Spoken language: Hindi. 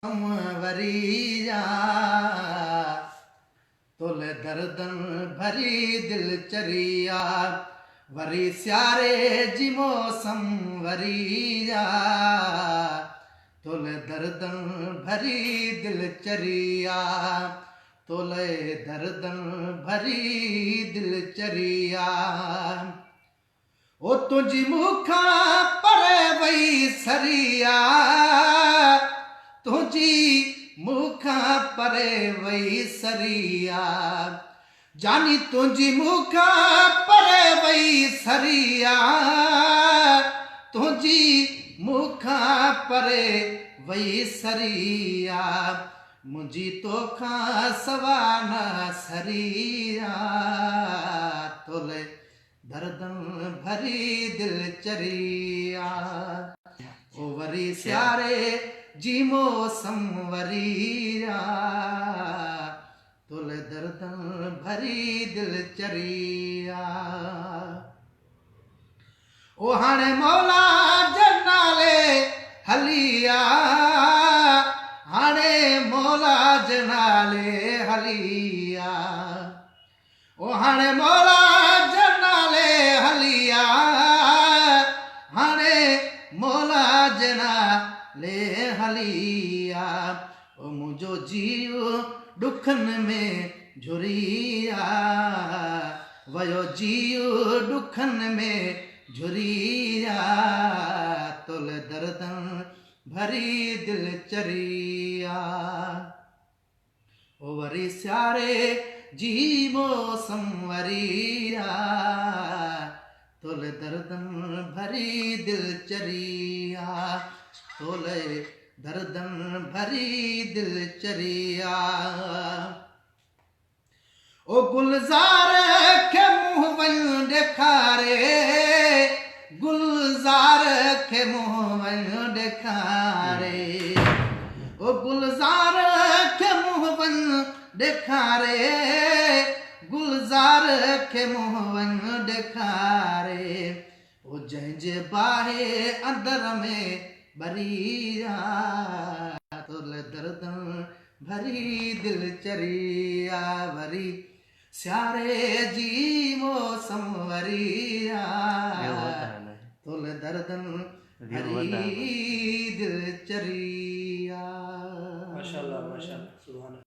वरिया तुल दर्दन भरी दिलचरिया वरी स्यारे जी मौसम वरिया तुल दर्दन भरी दिलचरिया तुल दर्दन भरी दिलचरिया ओ तुझी मुखा परे वही सरिया तुझी मुखा परे वही सरिया जानी तुझी मुखा परे वही सरिया तुझी मुखा परे वही सरिया मुझी तो खा सवाना सरिया तोले दर्दन भरी दिलचरिया ओ वरी स्यारे जी मौसम वरिया तुल दर्दन भरी दिलचरिया ओ हाणे मौला जनाले हलिया हाणे मौला जनाले हलिया ओ हाणे मौला जनाले हलिया हाणे मौला जनाले हलिया ओ मुझो जीव दुखन में झुरिया वयो जीव दुखन में झुरिया तुल दर्दन भरी दिलचरिया ओ वरी स्यारे जी मौसम वरिया तुल दर्दन भरी दिलचरिया तुल दर्दन भरी दिलचरिया ओ गुलजार के मुँह वहीं देखारे गुलजार के मुँह वहीं देखारे ओ गुलजार के मुँह वहीं देखारे गुलजार के मुँह वहीं देखारे ओ जंहिंजे बाहे अंदर में बरिया तुल दर्दन भरी दिलचरिया वरी स्यारे जी मौसम वरिया तुल दर्दन भरी दिलचरिया। माशाल्लाह माशाल्लाह सुभान अल्लाह।